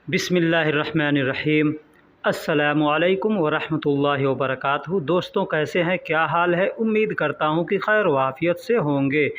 बिस्मिल्लाहिर्रहमानिर्रहीम। अस्सलामुअलैकुम वरहमतुल्लाहि वबरकातुहू। दोस्तों, कैसे हैं, क्या हाल है? उम्मीद करता हूं कि खैर वाफ़ियत से होंगे।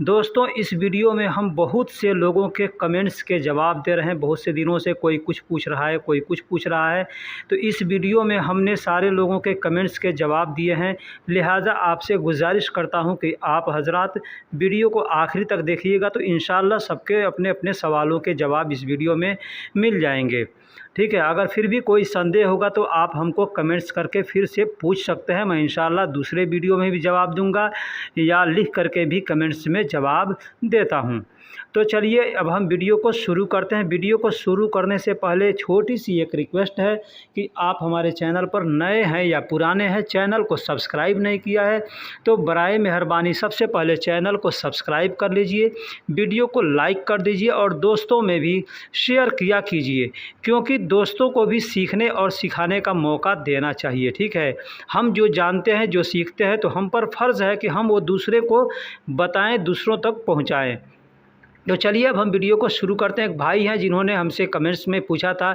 दोस्तों, इस वीडियो में हम बहुत से लोगों के कमेंट्स के जवाब दे रहे हैं। बहुत से दिनों से कोई कुछ पूछ रहा है, कोई कुछ पूछ रहा है, तो इस वीडियो में हमने सारे लोगों के कमेंट्स के जवाब दिए हैं। लिहाजा आपसे गुजारिश करता हूं कि आप हजरात वीडियो को आखिरी तक देखिएगा, तो इंशाअल्लाह सबके अपने अपने सवालों के जवाब इस वीडियो में मिल जाएंगे। ठीक है, अगर फिर भी कोई संदेह होगा तो आप हमको कमेंट्स करके फिर से पूछ सकते हैं। मैं इंशाअल्लाह दूसरे वीडियो में भी जवाब दूंगा या लिख करके भी कमेंट्स में जवाब देता हूं। तो चलिए अब हम वीडियो को शुरू करते हैं। वीडियो को शुरू करने से पहले छोटी सी एक रिक्वेस्ट है कि आप हमारे चैनल पर नए हैं या पुराने हैं, चैनल को सब्सक्राइब नहीं किया है तो बराए मेहरबानी सबसे पहले चैनल को सब्सक्राइब कर लीजिए, वीडियो को लाइक कर दीजिए और दोस्तों में भी शेयर किया कीजिए, क्योंकि दोस्तों को भी सीखने और सिखाने का मौका देना चाहिए। ठीक है, हम जो जानते हैं, जो सीखते हैं, तो हम पर फ़र्ज़ है कि हम वो दूसरे को बताएं, दूसरों तक पहुंचाएं। तो चलिए अब हम वीडियो को शुरू करते हैं। एक भाई हैं जिन्होंने हमसे कमेंट्स में पूछा था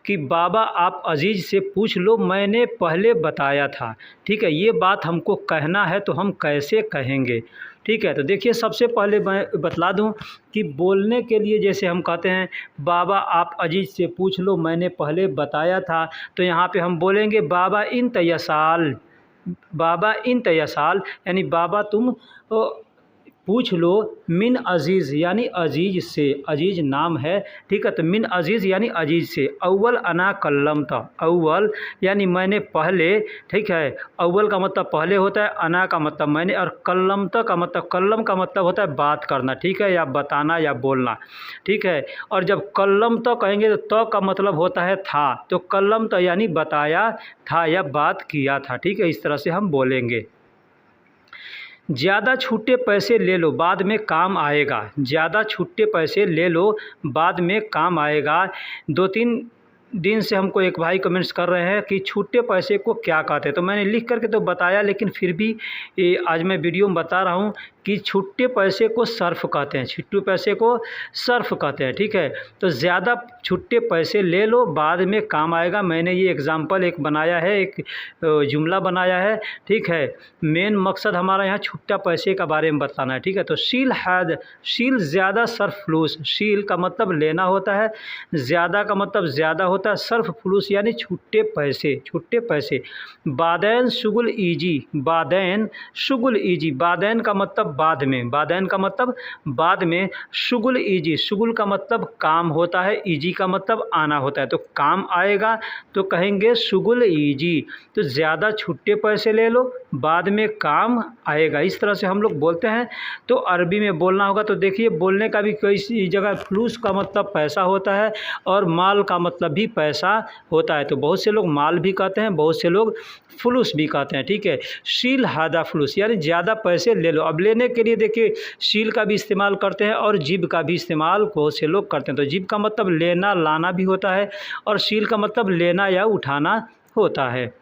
कि बाबा आप अजीज़ से पूछ लो, मैंने पहले बताया था। ठीक है, ये बात हमको कहना है तो हम कैसे कहेंगे? ठीक है, तो देखिए सबसे पहले मैं बतला दूं कि बोलने के लिए जैसे हम कहते हैं बाबा आप अजीज़ से पूछ लो, मैंने पहले बताया था, तो यहाँ पे हम बोलेंगे बाबा इन तयसाल, बाबा इन तयसाल, यानी बाबा तुम पूछ लो मिन अजीज़, यानी अजीज़ से, अजीज़ नाम है। ठीक है, तो मिन अजीज़ यानी अजीज़ से। अव्वल अना कल्लम था, अव्वल यानी मैंने पहले। ठीक है, अव्वल का मतलब पहले होता है, अना का मतलब मैंने, और कल्लम का मतलब, कल्लम का मतलब होता है बात करना। ठीक है, या बताना या बोलना। ठीक है, और जब कल्लम तो कहेंगे तो का मतलब होता है था, तो कल्लम तो यानी बताया था या बात किया था। ठीक है, इस तरह से हम बोलेंगे। ज़्यादा छुट्टे पैसे ले लो, बाद में काम आएगा। ज़्यादा छुट्टे पैसे ले लो, बाद में काम आएगा। 2-3 दिन से हमको एक भाई कमेंट्स कर रहे हैं कि छुट्टे पैसे को क्या कहते हैं, तो मैंने लिख करके तो बताया, लेकिन फिर भी आज मैं वीडियो में बता रहा हूँ कि छुट्टे पैसे को सर्फ कहते हैं, छुट्टे पैसे को सर्फ कहते हैं। ठीक है, तो ज़्यादा छुट्टे पैसे ले लो, बाद में काम आएगा। मैंने ये एग्ज़ाम्पल एक बनाया है, एक जुमला बनाया है। ठीक है, मेन मकसद हमारा यहाँ छुट्टा पैसे का बारे में बताना है। ठीक है, तो शील हैद, शील ज़्यादा, सर्फ फ्लूस, शील का मतलब लेना होता है, ज़्यादा का मतलब ज़्यादा होता है, सर्फ फ्लूस यानी छुट्टे पैसे, छुट्टे पैसे। बादैन शुगुल ईजी, बादैन शुगुल ईजी, बादैन का मतलब बाद में, बादैन का मतलब बाद में। शुगुल ईजी, शुगुल का मतलब काम होता है, ईजी का मतलब आना होता है, तो काम आएगा तो कहेंगे शुगुल ईजी। तो ज़्यादा छुट्टे पैसे ले लो, बाद में काम आएगा, इस तरह से हम लोग बोलते हैं। तो अरबी में बोलना होगा, तो देखिए बोलने का भी कई जगह फ्लूस का मतलब पैसा होता है और माल का मतलब भी पैसा होता है, तो बहुत से लोग माल भी कहते हैं, बहुत से लोग फ्लूस भी कहते हैं। ठीक है, शील हादा फ्लूस यानी ज़्यादा पैसे ले लो। अब लेने के लिए देखिए शील का भी इस्तेमाल करते हैं और जिब का भी इस्तेमाल बहुत से लोग करते हैं। तो जिब का मतलब लेना लाना भी होता है और शील का मतलब लेना या उठाना होता है।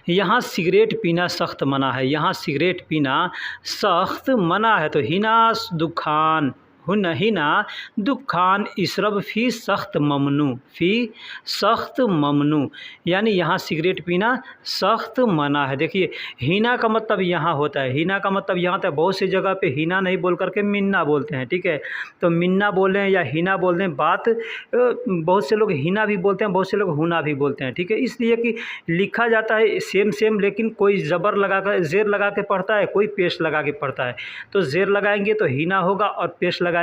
यहाँ सिगरेट पीना सख्त मना है, यहाँ सिगरेट पीना सख्त मना है। तो हिना दुखान, हिना दुखान इसरब फ़ी सख्त ममनू, फ़ी सख्त ममनू, यानी यहाँ सिगरेट पीना सख्त मना है। देखिए हिना का मतलब यहाँ होता है, हिना का मतलब यहाँ तक बहुत सी जगह पे हिना नहीं बोल करके मिन्ना बोलते हैं। ठीक है, तो मिन्ना बोलें या हिना बोल दें, बात बहुत से लोग हिना भी बोलते हैं, बहुत से लोग हुना भी बोलते हैं। ठीक है, इसलिए कि लिखा जाता है सेम सेम, लेकिन कोई ज़बर लगा कर, ज़ेर लगा के पढ़ता है, कोई पेश लगा के पढ़ता है। तो ज़ेर लगाएंगे तो हिना होगा और पेश लगाएंगे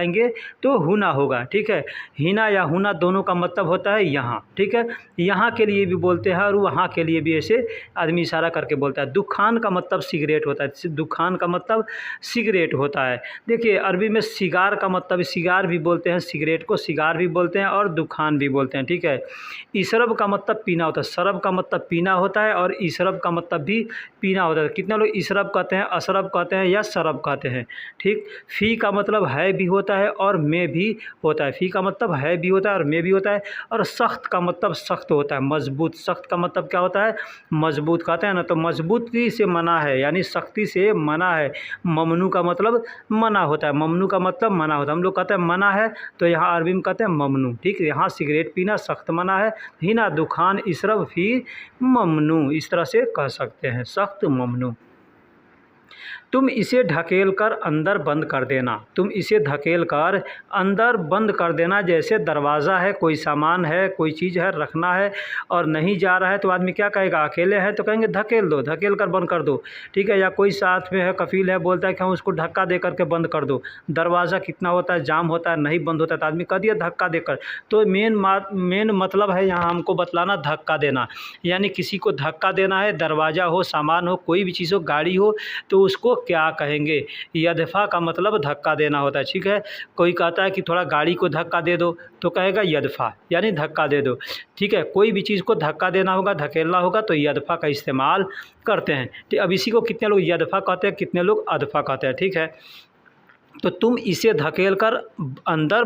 तो हुना होगा। ठीक है, हिना या हुना दोनों का मतलब होता है यहाँ। ठीक है, यहाँ के लिए भी बोलते हैं और वहाँ के लिए भी ऐसे आदमी इशारा करके बोलता है। दुखान का मतलब सिगरेट होता है, दुखान का मतलब सिगरेट होता है। देखिए अरबी में सिगार का मतलब, सिगार भी बोलते हैं, सिगरेट को सिगार भी बोलते हैं और दुखान भी बोलते हैं। ठीक है, इसरब का मतलब पीना होता है, सरब का मतलब पीना होता है और इसरब का मतलब भी पीना होता है। कितने लोग इसरब कहते हैं, असरब कहते हैं या सरब कहते हैं। ठीक, फ़ी का मतलब है भी होता होता है और में भी होता है। फ़ी का मतलब है भी होता है और में भी होता है। और सख्त का मतलब सख्त होता है, मजबूत। सख्त का मतलब क्या होता है? मजबूत कहते हैं ना, तो मजबूती से मना है यानी सख्ती से मना है। ममनू का मतलब मना होता है, ममनू का मतलब मना होता है। हम लोग कहते हैं मना है, तो यहाँ अरबी में कहते हैं ममनू। ठीक है, यहाँ सिगरेट पीना सख्त मना है। हिना दुखान इसरब फी ममनू, इस तरह से कह सकते हैं, सख्त ममनू। तुम इसे ढकेल कर अंदर बंद कर देना। तुम इसे ढकेल कर अंदर बंद कर देना। जैसे दरवाज़ा है, कोई सामान है, कोई चीज़ है, रखना है और नहीं जा रहा है, तो आदमी क्या कहेगा? अकेले हैं तो कहेंगे धकेल दो, धकेल कर बंद कर दो। ठीक है, या कोई साथ में है, कफ़ील है, बोलता है कि हम उसको धक्का दे करके बंद कर दो। दरवाज़ा कितना होता है, जाम होता है, नहीं बंद होता है, तो आदमी कह दिया धक्का देकर। तो मेन मतलब है यहाँ हमको बतलाना धक्का देना, यानी किसी को धक्का देना है। दरवाज़ा हो, सामान हो, कोई भी चीज़ हो, गाड़ी हो, तो उसको क्या कहेंगे? यदफा का मतलब धक्का देना होता है। ठीक है, कोई कहता है कि थोड़ा गाड़ी को धक्का दे दो, तो कहेगा यदफा, यानी धक्का दे दो। ठीक है, कोई भी चीज़ को धक्का देना होगा, धकेलना होगा, तो यदफा का इस्तेमाल करते हैं। तो अब इसी को कितने लोग यदफा कहते हैं, कितने लोग अदफा कहते हैं। ठीक है, तो तुम इसे धकेल कर अंदर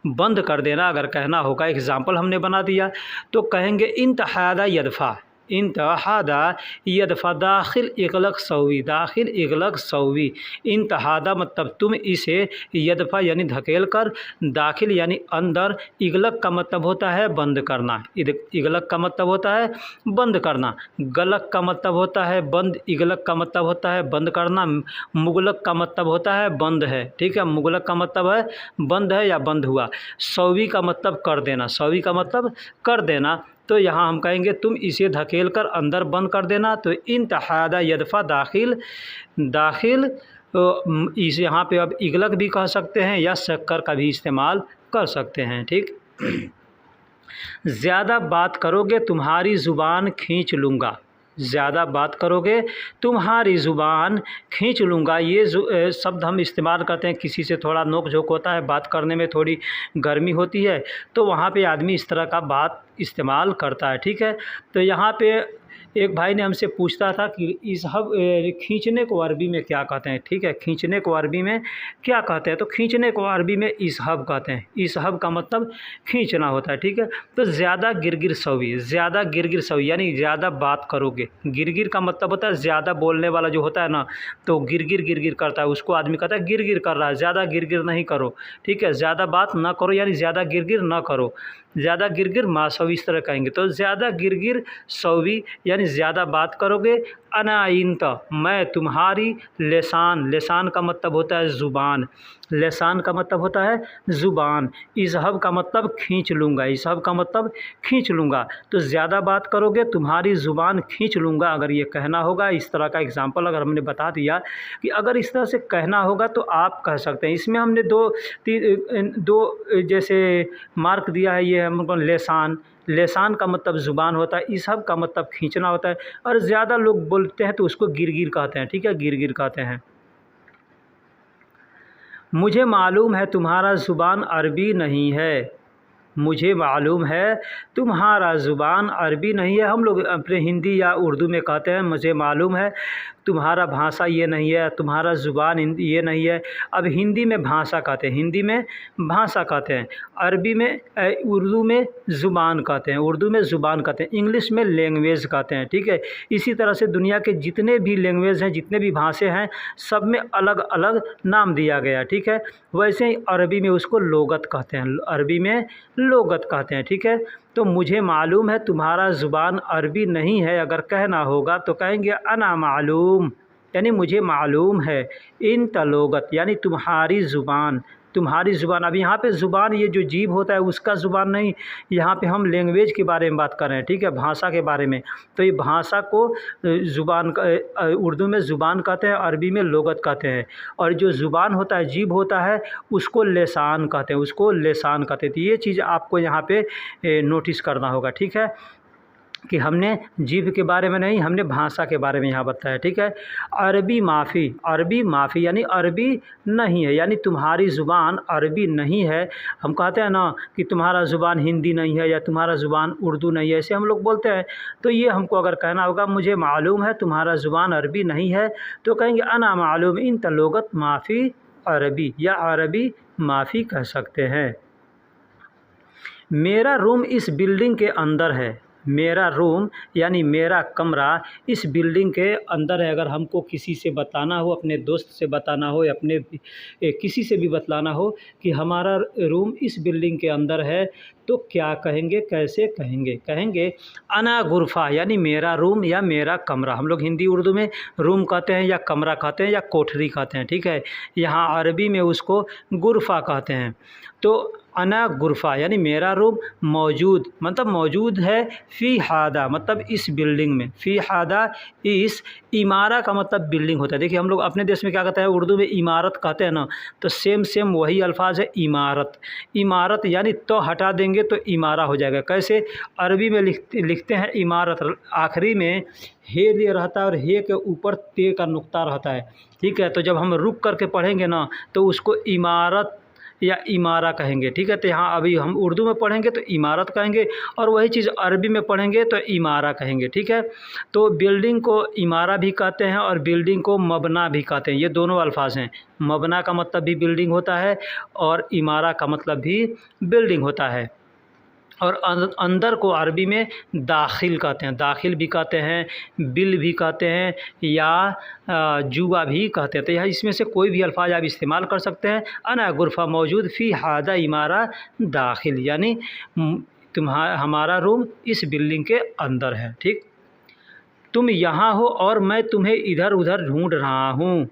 बंद कर देना अगर कहना होगा। एग्ज़ाम्पल हमने बना दिया, तो कहेंगे इंतहादा यदफा, इंतहादा यदफा, दाखिल इगलक सौवी, दाखिल इगलक सौवी। इंतहादा मतलब तुम इसे, यदफा यानी धकेल कर, दाखिल यानी अंदर, इगलक का मतलब होता है बंद करना, इगलक का मतलब होता है बंद करना, गलक का मतलब होता है बंद, इगलक का मतलब होता है बंद करना, मुगलक का मतलब होता है बंद है। ठीक है, मुगलक का मतलब है बंद है या बंद हुआ। सौवी का मतलब कर देना, सौवी का मतलब कर देना। तो यहाँ हम कहेंगे तुम इसे धकेल कर अंदर बंद कर देना। तो इंतहादा यदफा, दाखिल, दाखिल, इस यहाँ पे अब इगलक भी कह सकते हैं या शक्कर का भी इस्तेमाल कर सकते हैं। ठीक, ज़्यादा बात करोगे तुम्हारी ज़ुबान खींच लूँगा, ज़्यादा बात करोगे तुम्हारी ज़ुबान खींच लूँगा। ये शब्द हम इस्तेमाल करते हैं, किसी से थोड़ा नोक झोंक होता है, बात करने में थोड़ी गर्मी होती है, तो वहाँ पे आदमी इस तरह का बात इस्तेमाल करता है। ठीक है, तो यहाँ पे एक भाई ने हमसे पूछता था कि इसहब खींचने को अरबी में क्या कहते हैं। ठीक है, खींचने को अरबी में क्या कहते हैं? तो खींचने को अरबी में इसहब कहते हैं। इसहब का मतलब खींचना होता है। ठीक है, तो ज़्यादा गिरगिर सवी, ज़्यादा गिरगिर सवी यानी ज़्यादा बात करोगे। गिरगिर का मतलब होता है ज़्यादा बोलने वाला जो होता है ना, तो गिरगिर गिरगिर करता है, उसको आदमी कहता है गिरगिर कर रहा है, ज़्यादा गिरगिर नहीं करो। ठीक है, ज़्यादा बात ना करो यानी ज़्यादा गिरगिर ना करो। ज़्यादा गिरगिर मासवी इस तरह कहेंगे। तो ज़्यादा गिरगिर सौवी यानी ज़्यादा बात करोगे। अनाइंत, मैं तुम्हारी, लेसान, लेसान का मतलब होता है ज़ुबान, लेसान का मतलब होता है ज़ुबान। इज़हब का मतलब खींच लूँगा, इज़हब का मतलब खींच लूँगा। तो ज़्यादा बात करोगे तुम्हारी ज़ुबान खींच लूँगा अगर ये कहना होगा। इस तरह का एग्जाम्पल अगर हमने बता दिया कि अगर इस तरह से कहना होगा तो आप कह सकते हैं। इसमें हमने दो जैसे मार्क दिया है, ये हमको लेसान, लेसान का मतलब ज़ुबान होता है, इसहब का मतलब खींचना होता है, और ज़्यादा लोग बोलते हैं तो उसको गिरगिर कहते हैं। ठीक है, गिरगिर कहते हैं। मुझे मालूम है तुम्हारा ज़ुबान अरबी नहीं है, मुझे मालूम है तुम्हारा ज़ुबान अरबी नहीं है। हम लोग अपने हिंदी या उर्दू में कहते हैं मुझे मालूम है तुम्हारा भाषा ये नहीं है, तुम्हारा ज़ुबान ये नहीं है। अब हिंदी में भाषा कहते हैं, हिंदी में भाषा कहते हैं, अरबी में उर्दू में ज़ुबान कहते हैं, उर्दू में ज़ुबान कहते हैं, इंग्लिश में लैंग्वेज कहते हैं। ठीक है, इसी तरह से दुनिया के जितने भी लैंग्वेज हैं, जितने भी भाषा हैं, सब में अलग अलग नाम दिया गया। ठीक है, वैसे ही अरबी में उसको लोगत कहते हैं, अरबी में लोगत कहते हैं। ठीक है, तो मुझे मालूम है तुम्हारा ज़ुबान अरबी नहीं है अगर कहना होगा तो कहेंगे अना मालूम, यानी मुझे मालूम है। इन तलोगत यानी तुम्हारी ज़ुबान, तुम्हारी ज़ुबान। अब यहाँ पे ज़ुबान ये जो जीभ होता है उसका ज़ुबान नहीं, यहाँ पे हम लैंग्वेज के बारे में बात कर रहे हैं। ठीक है, भाषा के बारे में। तो ये भाषा को ज़ुबान, उर्दू में ज़ुबान कहते हैं, अरबी में लोगत कहते हैं, और जो ज़ुबान होता है, जीभ होता है, उसको लेसान कहते हैं, उसको लेसान कहते हैं। तो ये चीज़ आपको यहाँ पे नोटिस करना होगा। ठीक है, कि हमने जीभ के बारे में नहीं, हमने भाषा के बारे में यहाँ बताया। ठीक है, अरबी माफ़ी, अरबी माफ़ी यानी अरबी नहीं है, यानी तुम्हारी ज़ुबान अरबी नहीं है। हम कहते हैं ना कि तुम्हारा ज़ुबान हिंदी नहीं है या तुम्हारा ज़ुबान उर्दू नहीं है, ऐसे हम लोग बोलते हैं। तो ये हमको अगर कहना होगा मुझे मालूम है तुम्हारा ज़ुबान अरबी नहीं है, तो कहेंगे अना मालूम इन तलोगत माफ़ी अरबी या अरबी माफ़ी कह सकते हैं। मेरा रूम इस बिल्डिंग के अंदर है। मेरा रूम यानी मेरा कमरा इस बिल्डिंग के अंदर है। अगर हमको किसी से बताना हो, अपने दोस्त से बताना हो या अपने किसी से भी बतलाना हो कि हमारा रूम इस बिल्डिंग के अंदर है, तो क्या कहेंगे, कैसे कहेंगे? कहेंगे अना गुरफ़ा यानी मेरा रूम या मेरा कमरा। हम लोग हिंदी उर्दू में रूम कहते हैं या कमरा कहते हैं या कोठरी कहते हैं, ठीक है। यहाँ अरबी में उसको गुरफ़ा कहते हैं। तो अना गुरफ़ा यानी मेरा रूम मौजूद, मतलब मौजूद है फ़ी हादा, मतलब इस बिल्डिंग में। फ़ी हादा इस, इमारा का मतलब बिल्डिंग होता है। देखिए हम लोग अपने देश में क्या कहते हैं, उर्दू में इमारत कहते हैं ना, तो सेम वही अल्फाज है इमारत। इमारत यानी तो हटा देंगे तो इमारा हो जाएगा। कैसे? अरबी में लिखते हैं इमारत, आखिरी में हे लिए रहता है और हे के ऊपर ते का नुक्ता रहता है, ठीक है। तो जब हम रुक करके पढ़ेंगे ना तो उसको इमारत या इमारा कहेंगे, ठीक है। तो यहाँ अभी हम उर्दू में पढ़ेंगे तो इमारत कहेंगे और वही चीज़ अरबी में पढ़ेंगे तो इमारा कहेंगे, ठीक है। तो बिल्डिंग को इमारा भी कहते हैं और बिल्डिंग को मबना भी कहते हैं। ये दोनों अल्फाज हैं। मबना का मतलब भी बिल्डिंग होता है और इमारा का मतलब भी बिल्डिंग होता है। और अंदर को अरबी में दाखिल कहते हैं। दाखिल भी कहते हैं, बिल भी कहते हैं या जुआ भी कहते हैं। तो यह इसमें से कोई भी अल्फाज आप इस्तेमाल कर सकते हैं। अना गुरफ़ा मौजूद फ़ी हादा इमारा दाखिल यानी हमारा रूम इस बिल्डिंग के अंदर है, ठीक। तुम यहाँ हो और मैं तुम्हें इधर उधर ढूंढ रहा हूँ।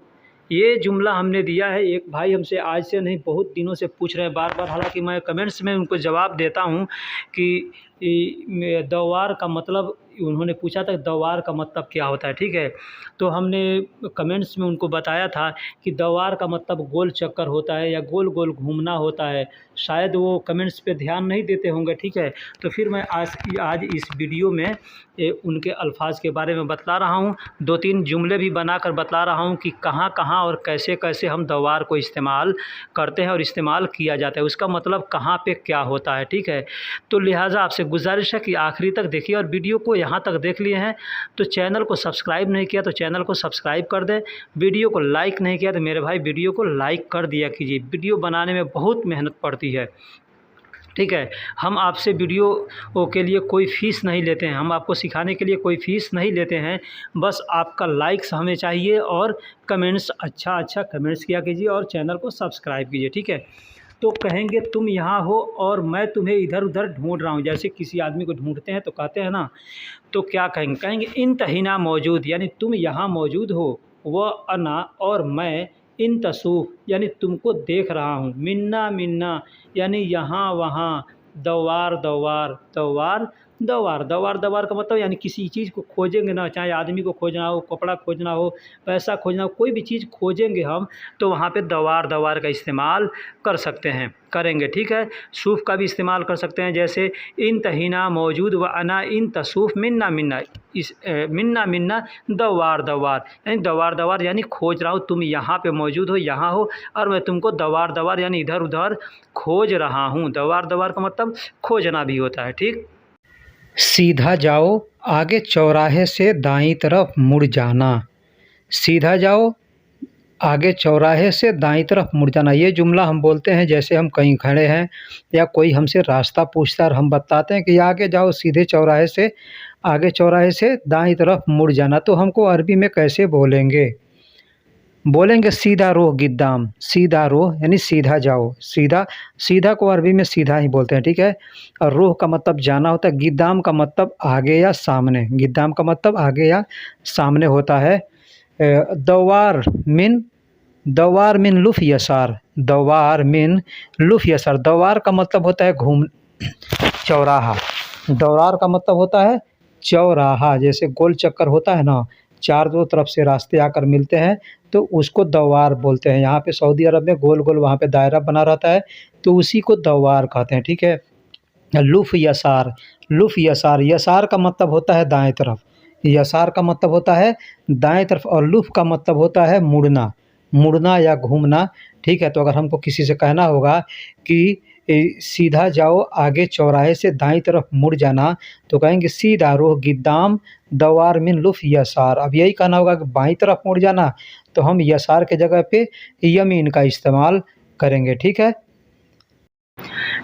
ये जुमला हमने दिया है। एक भाई हमसे आज से नहीं बहुत दिनों से पूछ रहे हैं बार-बार, हालांकि मैं कमेंट्स में उनको जवाब देता हूँ कि दवार का मतलब, उन्होंने पूछा था दवार का मतलब क्या होता है, ठीक है। तो हमने कमेंट्स में उनको बताया था कि दवार का मतलब गोल चक्कर होता है या गोल गोल घूमना होता है। शायद वो कमेंट्स पे ध्यान नहीं देते होंगे, ठीक है। तो फिर मैं आज इस वीडियो में उनके अल्फाज के बारे में बतला रहा हूँ। 2-3 जुमले भी बनाकर बतला रहा हूँ कि कहाँ कहाँ और कैसे कैसे हम दवार को इस्तेमाल करते हैं और इस्तेमाल किया जाता है, उसका मतलब कहाँ पे क्या होता है, ठीक है। तो लिहाजा आपसे गुजारिश है कि आखिरी तक देखिए और वीडियो को यहाँ तक देख लिए हैं तो चैनल को सब्सक्राइब नहीं किया तो चैनल को सब्सक्राइब कर दें। वीडियो को लाइक नहीं किया तो मेरे भाई वीडियो को लाइक कर दिया कीजिए। वीडियो बनाने में बहुत मेहनत पड़ती है, ठीक है। हम आपसे वीडियो के लिए कोई फ़ीस नहीं लेते हैं, हम आपको सिखाने के लिए कोई फ़ीस नहीं लेते हैं। बस आपका लाइक्स हमें चाहिए और कमेंट्स अच्छा कमेंट्स किया कीजिए और चैनल को सब्सक्राइब कीजिए, ठीक है। तो कहेंगे तुम यहाँ हो और मैं तुम्हें इधर उधर ढूंढ रहा हूँ। जैसे किसी आदमी को ढूंढते हैं तो कहते हैं ना, तो क्या कहेंगे? कहेंगे इन तहीना मौजूद यानी तुम यहाँ मौजूद हो, वह अना और मैं इन तसूफ़ यानी तुमको देख रहा हूँ, मिन्ना मिन्ना यानी यहाँ वहाँ, दवार दवार दवार दवार दवार दवार का मतलब यानी किसी चीज़ को खोजेंगे ना, चाहे आदमी को खोजना हो, कपड़ा खोजना हो, पैसा खोजना हो, कोई भी चीज़ खोजेंगे हम तो वहाँ पे दवार दवार का इस्तेमाल कर सकते हैं, करेंगे, ठीक है। सूफ़ का भी इस्तेमाल कर सकते हैं, जैसे इन तहीना मौजूद व अना इन तसूफ़ मिन्ना मिन्ना, इस मिन्ना मिन्ना दवार दवार यानी दवार दवार यानी खोज रहा हूँ, तुम यहाँ पे मौजूद हो, यहाँ हो और मैं तुमको दवार दवार यानी इधर उधर खोज रहा हूँ। दवार दवार का मतलब खोजना भी होता है, ठीक। सीधा जाओ, आगे चौराहे से दाईं तरफ मुड़ जाना। सीधा जाओ, आगे चौराहे से दाईं तरफ मुड़ जाना। ये जुमला हम बोलते हैं जैसे हम कहीं खड़े हैं या कोई हमसे रास्ता पूछता है और हम बताते हैं कि आगे जाओ, सीधे चौराहे से, आगे चौराहे से दाईं तरफ मुड़ जाना। तो हमको अरबी में कैसे बोलेंगे? बोलेंगे सीधा रोह गिद्दाम। सीधा रोह यानी सीधा जाओ। सीधा को अरबी में सीधा ही बोलते हैं, ठीक है। और रोह का मतलब जाना होता है। गिद्दाम का मतलब आगे या सामने। गिद्दाम का मतलब आगे या सामने होता है। दवार मिन लुफ़ यसार। दवार मिन लुफ़ यसार। दवार का मतलब होता है घूम, चौराहा। दवार का मतलब होता है चौराहा। जैसे गोल चक्कर होता है ना, चारों तरफ से रास्ते आकर मिलते हैं तो उसको दवार बोलते हैं। यहाँ पे सऊदी अरब में गोल गोल वहाँ पे दायरा बना रहता है तो उसी को दवार कहते हैं, ठीक है। लुफ़ यसार, लुफ़ यसार, यसार का मतलब होता है दाएं तरफ, यसार का मतलब होता है दाएं तरफ और लुफ़ का मतलब होता है मुड़ना, मुड़ना या घूमना, ठीक है। तो अगर हमको किसी से कहना होगा कि सीधा जाओ, आगे चौराहे से दाईं तरफ मुड़ जाना, तो कहेंगे सीधा रोह गिद्दाम दवार मिन लुफ यसार। अब यही कहना होगा कि बाईं तरफ मुड़ जाना, तो हम यसार के जगह पे यमीन का इस्तेमाल करेंगे। ठीक है।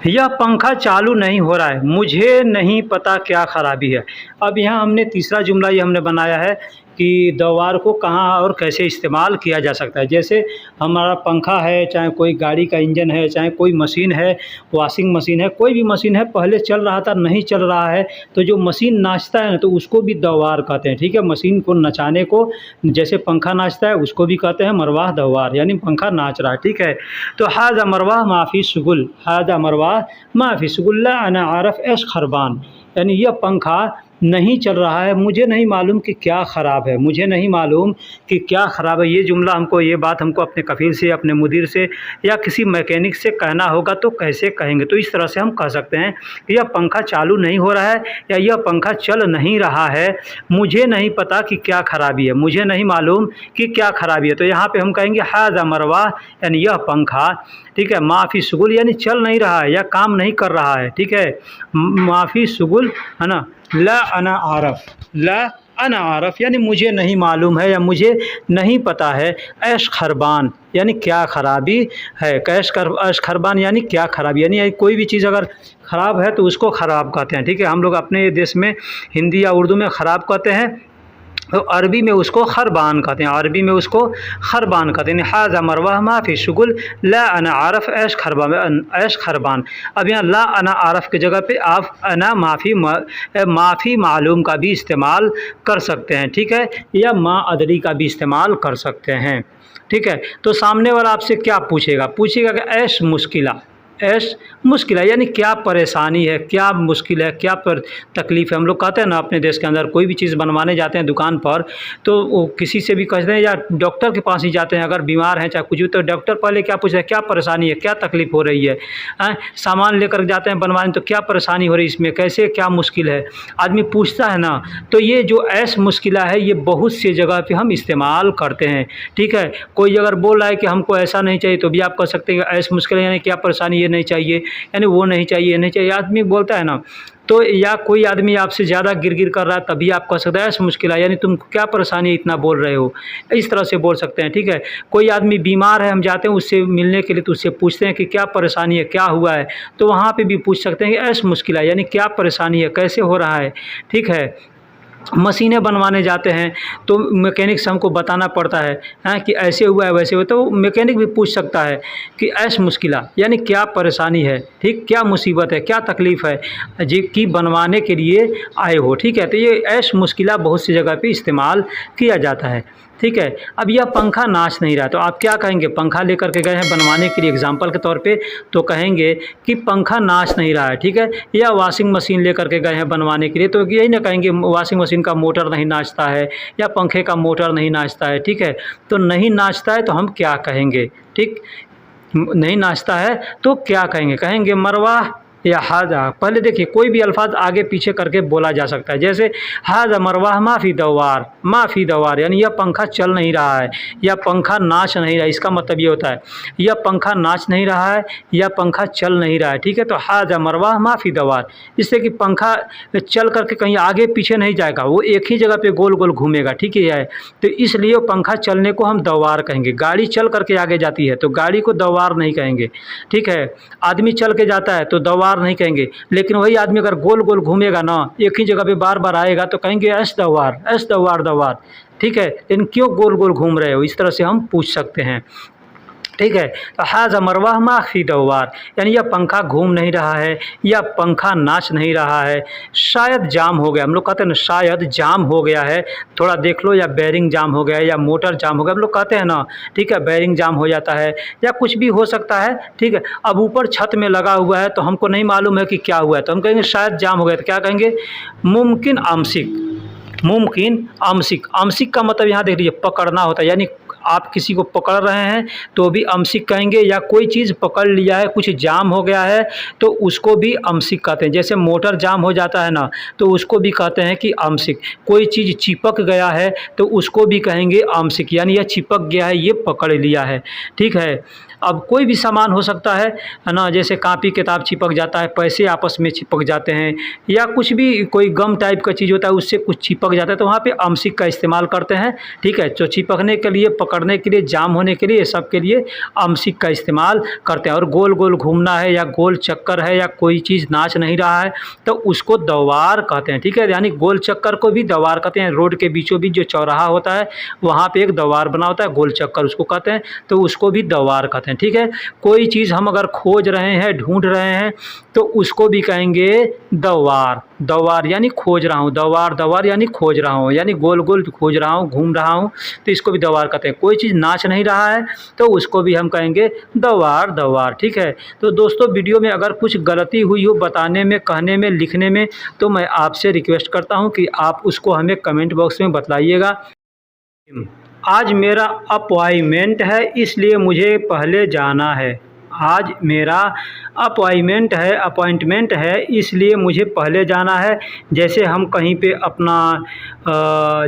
यह पंखा चालू नहीं हो रहा है, मुझे नहीं पता क्या खराबी है। अब यहाँ हमने तीसरा जुमला ये हमने बनाया है कि दवार को कहाँ और कैसे इस्तेमाल किया जा सकता है। जैसे हमारा पंखा है, चाहे कोई गाड़ी का इंजन है, चाहे कोई मशीन है, वॉशिंग मशीन है, कोई भी मशीन है, पहले चल रहा था नहीं चल रहा है, तो जो मशीन नाचता है ना, तो उसको भी दवार कहते हैं। ठीक है। मशीन को नचाने को जैसे पंखा नाचता है उसको भी कहते हैं मरवाह दवार, यानी पंखा नाच रहा है। ठीक है। तो हाजा मरवाह माफ़ी शुगुल, हाजा मरवाह माफ़ी शुगुल ला अना आरफ एश खरबान, यानी यह पंखा नहीं चल रहा है, मुझे नहीं मालूम कि क्या ख़राब है, मुझे नहीं मालूम कि क्या ख़राब है। ये जुमला हमको, ये बात हमको अपने कफ़ील से, अपने मुदीर से या किसी मैकेनिक से कहना होगा, तो कैसे कहेंगे? तो इस तरह से हम कह सकते हैं कि यह पंखा चालू नहीं हो रहा है या यह पंखा चल नहीं रहा है, मुझे नहीं पता कि क्या ख़राबी है, मुझे नहीं मालूम कि क्या ख़राबी है। तो यहाँ पर हम कहेंगे हाज़ा मरवाह, यानी यह पंखा, ठीक है, माफ़ी शुगुल यानी चल नहीं रहा है या काम नहीं कर रहा है। ठीक है। माफ़ी शुगुल है ना। ला अना आरफ, ला अना आरफ यानी मुझे नहीं मालूम है या मुझे नहीं पता है। ऐश खरबान यानी क्या ख़राबी है, ऐश खरबान यानी क्या ख़राबी, यानी कोई भी चीज़ अगर ख़राब है तो उसको ख़राब कहते हैं। ठीक है। हम लोग अपने देश में हिंदी या उर्दू में ख़राब कहते हैं, तो अरबी में उसको खरबान कहते हैं, अरबी में उसको खरबान कहते हैं। हाज़ा मरवाह माफ़ी शुगुल ला अना आरफ ऐश खरबान, ऐश खरबान। अब यहाँ ला अना आरफ की जगह पे आप अना माफ़ी मालूम का भी इस्तेमाल कर सकते हैं। ठीक है। या मा अदरी का भी इस्तेमाल कर सकते हैं। ठीक है। तो सामने वाला आपसे क्या पूछेगा? पूछेगा कि ऐश मुश्किला, ऐश मुश्किल है यानी क्या परेशानी है, क्या मुश्किल है, क्या पर तकलीफ़ है। हम लोग कहते हैं ना अपने देश के अंदर कोई भी चीज़ बनवाने जाते हैं दुकान पर, तो वो किसी से भी कहते हैं या डॉक्टर के पास ही जाते हैं, अगर बीमार हैं चाहे कुछ भी, तो डॉक्टर पहले क्या पूछते हैं, क्या परेशानी है, क्या तकलीफ़ हो रही है। सामान लेकर जाते हैं बनवाने, तो क्या परेशानी हो रही है इसमें, कैसे क्या मुश्किल है, आदमी पूछता है ना। तो ये जो ऐश मुश्किला है ये बहुत सी जगह पर हम इस्तेमाल करते हैं। ठीक है। कोई अगर बोल रहा है कि हमको ऐसा नहीं चाहिए, तो भी आप कह सकते हैं ऐश मुश्किल है यानी क्या परेशानी, ये नहीं चाहिए, यानी वो नहीं चाहिए, ये नहीं चाहिए, आदमी बोलता है ना। तो या कोई आदमी आपसे ज़्यादा गिर कर रहा है, तभी आप कह सकते हैं ऐसा मुश्किल है, यानी तुमको क्या परेशानी है इतना बोल रहे हो, इस तरह से बोल सकते हैं। ठीक है। कोई आदमी बीमार है, हम जाते हैं उससे मिलने के लिए, तो उससे पूछते हैं कि क्या परेशानी है, क्या हुआ है, तो वहाँ पे भी पूछ सकते हैं कि ऐसा मुश्किल है यानी क्या परेशानी है, कैसे हो रहा है। ठीक है। मशीनें बनवाने जाते हैं तो मैकेनिक से हमको बताना पड़ता है कि ऐसे हुआ है वैसे हुआ, तो मैकेनिक भी पूछ सकता है कि ऐश मुश्किला यानी क्या परेशानी है, ठीक, क्या मुसीबत है, क्या तकलीफ़ है जी कि बनवाने के लिए आए हो। ठीक है। तो ये ऐश मुश्किला बहुत सी जगह पे इस्तेमाल किया जाता है। ठीक है। अब यह पंखा नाच नहीं रहा, तो आप क्या कहेंगे? पंखा लेकर के गए हैं बनवाने के लिए एग्जाम्पल के तौर पे, तो कहेंगे कि पंखा नाच नहीं रहा है। ठीक है। या वॉशिंग मशीन लेकर के गए हैं बनवाने के लिए, तो यही ना कहेंगे वॉशिंग मशीन का मोटर नहीं नाचता है या पंखे का मोटर नहीं नाचता है। ठीक है। तो नहीं नाचता है तो हम क्या कहेंगे? ठीक, नहीं नाचता है तो क्या कहेंगे? कहेंगे मरवाह या हाजा। पहले देखिए कोई भी अल्फाज आगे पीछे करके बोला जा सकता है, जैसे हाजा मरवाह माफ़ी दवार, माफ़ी दवार यानी यह पंखा चल नहीं रहा है या पंखा नाच नहीं रहा है। इसका मतलब ये होता है यह पंखा नाच नहीं रहा है या पंखा चल नहीं रहा है। ठीक है। तो हाजा मरवाह माफ़ी दवार, इससे कि पंखा चल करके कहीं आगे पीछे नहीं जाएगा, वो एक ही जगह पे गोल गोल घूमेगा। ठीक है। तो इसलिए पंखा चलने को हम दवार कहेंगे। गाड़ी चल करके आगे जाती है तो गाड़ी को दवार नहीं कहेंगे। ठीक है। आदमी चल के जाता है तो दवार नहीं कहेंगे, लेकिन वही आदमी अगर गोल गोल घूमेगा ना, एक ही जगह पे बार बार आएगा, तो कहेंगे ऐश दवार, ऐश दवार दवार। ठीक है। लेकिन क्यों गोल गोल घूम रहे हो, इस तरह से हम पूछ सकते हैं। ठीक है। तो हाजा मरवाह माफ़ी दवार यानी यह पंखा घूम नहीं रहा है या पंखा नाच नहीं रहा है, शायद जाम हो गया। हम लोग कहते हैं ना शायद जाम हो गया है, थोड़ा देख लो, या बेरिंग जाम हो गया है या मोटर जाम हो गया, हम लोग कहते हैं ना। ठीक है। बेरिंग जाम हो जाता है या कुछ भी हो सकता है। ठीक है। अब ऊपर छत में लगा हुआ है तो हमको नहीं मालूम है कि क्या हुआ है, तो हम कहेंगे शायद जाम हो गया, तो क्या कहेंगे? मुमकिन आंशिक, मुमकिन आंशिक। आंशिक का मतलब यहाँ देख लीजिए पकड़ना होता है, यानी आप किसी को पकड़ रहे हैं तो भी अमसिक कहेंगे, या कोई चीज़ पकड़ लिया है, कुछ जाम हो गया है तो उसको भी अमसिक कहते हैं। जैसे मोटर जाम हो जाता है ना, तो उसको भी कहते हैं कि अमसिक। कोई चीज़ चिपक गया है तो उसको भी कहेंगे अमसिक, यानी यह चिपक गया है, ये पकड़ लिया है, ठीक है। अब कोई भी सामान हो सकता है ना, जैसे कापी किताब चिपक जाता है, पैसे आपस में चिपक जाते हैं, या कुछ भी कोई गम टाइप का चीज़ होता है उससे कुछ चिपक जाता है, तो वहाँ पे अमसिक का इस्तेमाल करते हैं, ठीक है। तो चिपकने के लिए, पकड़ने के लिए, जाम होने के लिए, सब के लिए अमसिक का इस्तेमाल करते हैं। और गोल गोल घूमना है या गोल चक्कर है या कोई चीज़ नाच नहीं रहा है तो उसको दवार कहते हैं, ठीक है। यानी गोल चक्कर को भी दवार कहते हैं। रोड के बीचों बीच जो चौराहा होता है वहाँ पे एक दवार बना होता है, गोल चक्कर उसको कहते हैं, तो उसको भी दवार कहते हैं, ठीक है। कोई चीज़ हम अगर खोज रहे हैं, ढूंढ रहे हैं तो उसको भी कहेंगे दवार। दवार यानी खोज रहा हूँ, दवार दवार यानी खोज रहा हूँ, यानी गोल गोल खोज रहा हूँ, घूम रहा हूँ, तो इसको भी दवार कहते हैं। कोई चीज़ नाच नहीं रहा है तो उसको भी हम कहेंगे दवार दवार, ठीक है। तो दोस्तों वीडियो में अगर कुछ गलती हुई हो बताने में, कहने में, लिखने में, तो मैं आपसे रिक्वेस्ट करता हूँ कि आप उसको हमें कमेंट बॉक्स में बताइएगा। आज मेरा अपॉइंटमेंट है इसलिए मुझे पहले जाना है। आज मेरा अपॉइंटमेंट है इसलिए मुझे पहले जाना है। जैसे हम कहीं पे अपना